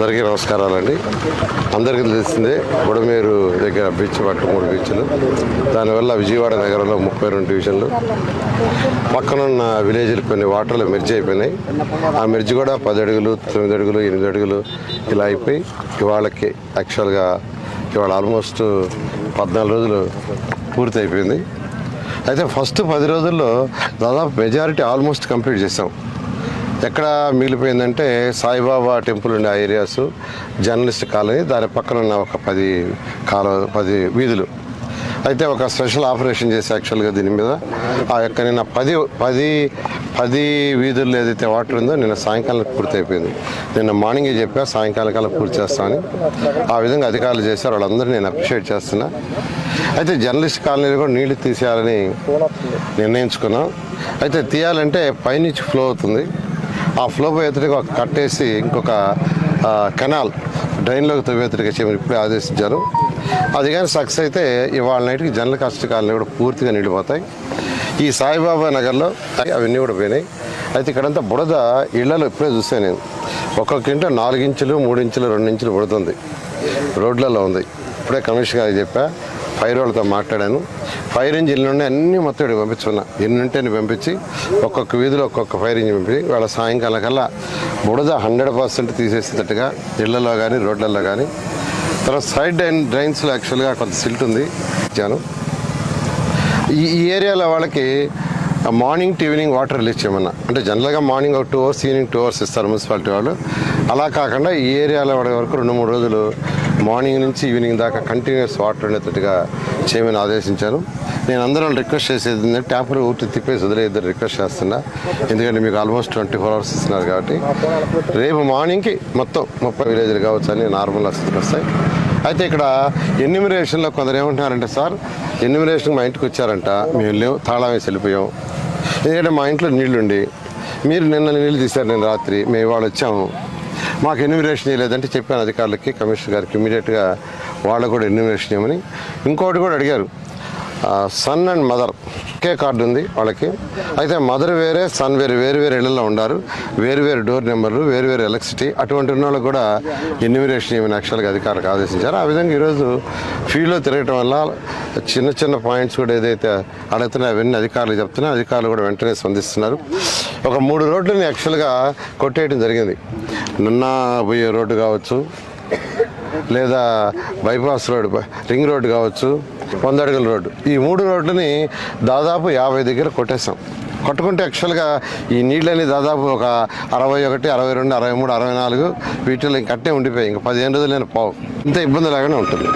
అందరికీ నమస్కారాలండి. అందరికీ తెలిసిందే బుడమేరు దగ్గర బీచ్ పట్టు 3 బీచ్లు, దానివల్ల విజయవాడ నగరంలో 32 డివిజన్లు, పక్కనున్న విలేజ్లు కొన్ని వాటర్లు మెర్జ్ అయిపోయినాయి. ఆ మెర్జ్ కూడా 10 అడుగులు 9 అడుగులు 8 అడుగులు ఇలా అయిపోయి ఇవాళకి యాక్చువల్గా ఇవాళ ఆల్మోస్ట్ 14 రోజులు పూర్తి అయిపోయింది. అయితే ఫస్ట్ 10 రోజుల్లో దాదాపు మెజారిటీ ఆల్మోస్ట్ కంప్లీట్ చేసాం. ఎక్కడ మిగిలిపోయిందంటే సాయిబాబా టెంపుల్ ఉండే ఆ ఏరియాస్, జర్నలిస్ట్ కాలనీ, దాని పక్కన ఉన్న ఒక 10 వీధులు. అయితే ఒక స్పెషల్ ఆపరేషన్ చేసి యాక్చువల్గా దీని మీద ఆ యొక్క నిన్న 10 వీధుల్లో ఏదైతే వాటర్ ఉందో నిన్న సాయంకాలం పూర్తి అయిపోయింది. నిన్న మార్నింగే చెప్పా సాయంకాలం కల్లా పూర్తి చేస్తామని. ఆ విధంగా అధికారులు చేశారు, వాళ్ళందరూ నేను అప్రిషియేట్ చేస్తున్నా. అయితే జర్నలిస్ట్ కాలనీలో కూడా నీళ్లు తీసేయాలని నిర్ణయించుకున్నాం. అయితే తీయాలంటే పైనుంచి ఫ్లో అవుతుంది. ఆ ఫ్లో పోయేతడికి ఒక కట్టేసి ఇంకొక కెనాల్ డ్రైన్లోకి తవ్వేతడికి చేయమని ఇప్పుడే ఆదేశించారు. అది కానీ సక్సెస్ అయితే ఇవాళ నైట్కి జర్నలిస్ట్ కాలనీ కూడా పూర్తిగా నిండిపోతాయి. ఈ సాయిబాబా నగర్లో అవన్నీ కూడా పోయినాయి. అయితే ఇక్కడంతా బుడద ఇళ్లలో ఇప్పుడే చూసాను నేను. ఒక్కొక్క ఇంట 4 ఇంచులు 3 ఇంచులు 2 ఇంచులు బుడతుంది, రోడ్లలో ఉంది. ఇప్పుడే కమిషనర్ గారికి చెప్పా, ఫైర్ వాళ్ళతో మాట్లాడాను. ఫైర్ ఇంజిన్లు ఉన్నాయి, అన్నీ మొత్తం ఇక్కడికి పంపించుకున్నా. ఎన్ని ఉంటే పంపించి ఒక్కొక్క వీధిలో ఒక్కొక్క ఫైర్ ఇంజిన్ పంపించి వాళ్ళ సాయంకాలం కల్లా బుడద 100% తీసేసేటట్టుగా ఇళ్లలో కానీ రోడ్లలో కానీ. తర్వాత సైడ్ డ్రైన్స్లో యాక్చువల్గా కొంత సిల్ట్ ఉంది ఇచ్చాను. ఈ ఏరియాలో వాళ్ళకి morning to evening water release చేయమన్నా. అంటే జనరల్గా మార్నింగ్ ఒక 2 అవర్స్, ఈవినింగ్ 2 అవర్స్ ఇస్తారు మున్సిపాలిటీ వాళ్ళు. అలా కాకుండా ఈ ఏరియాలో వాడే వరకు 2-3 రోజులు మార్నింగ్ నుంచి ఈవినింగ్ దాకా కంటిన్యూస్ వాటర్ ఉండేటట్టుగా చేయమని ఆదేశించాను. నేను అందరూ రిక్వెస్ట్ చేసేది ఏంటంటే ట్యాప్లు ఊటి తిప్పేసి వదిలేద్దరు రిక్వెస్ట్ చేస్తున్నా. ఎందుకంటే మీకు ఆల్మోస్ట్ 24 అవర్స్ ఇస్తున్నారు కాబట్టి రేపు మార్నింగ్కి మొత్తం 30 విలేజ్లు కావచ్చు అని నార్మల్ స్థితికి వస్తాయి. అయితే ఇక్కడ ఎన్యూమరేషన్లో కొందరు ఏమంటున్నారంటే, సార్ ఎన్యూమరేషన్ మా ఇంటికి వచ్చారంట, మేము లేవు, తాళం వేసి వెళ్ళిపోయాం. ఎందుకంటే మా ఇంట్లో నీళ్లుండి మీరు నిన్న నీళ్ళు తీశారు, నేను రాత్రి మేము ఇవాళ వచ్చాము, మాకు ఎన్యూమరేషన్ చేయలేదంటే చెప్పాను అధికారులకి, కమిషనర్ గారికి ఇమీడియట్గా వాళ్ళకు కూడా ఎన్యూమరేషన్ చేయమని. ఇంకోటి కూడా అడిగారు, సన్ అండ్ మదర్ ఒకే కార్డు ఉంది వాళ్ళకి. అయితే మదర్ వేరే, సన్ వేరే, వేరు ఇళ్లలో ఉన్నారు, వేరు డోర్ నెంబర్లు, వేరు ఎలక్ట్రిసిటీ, అటువంటి ఉన్న వాళ్ళకి కూడా ఎన్యూమరేషన్ చేయమని యాక్చువల్గా అధికారులకు ఆదేశించారు. ఆ విధంగా ఈరోజు ఫీల్డ్లో తిరగటం వల్ల చిన్న పాయింట్స్ కూడా ఏదైతే అడుగుతున్నాయో అవన్నీ అధికారులు చెప్తున్నాయి. అధికారులు కూడా వెంటనే స్పందిస్తున్నారు. ఒక 3 రోడ్లని యాక్చువల్గా కొట్టేయడం జరిగింది. నిన్న పోయే రోడ్డు కావచ్చు, లేదా బైపాస్ రోడ్డు, రింగ్ రోడ్డు కావచ్చు, 100 అడుగుల రోడ్డు, ఈ 3 రోడ్లని దాదాపు 50 దగ్గర కొట్టేసాం. కొట్టుకుంటే యాక్చువల్గా ఈ నీళ్ళని దాదాపు ఒక 61, 62, 63, 64 వీటిలో ఇంకట్టే ఉండిపోయాయి. ఇంకా 15 రోజులు నేను పోవు, ఇంత ఇబ్బంది లాగానే ఉంటుంది.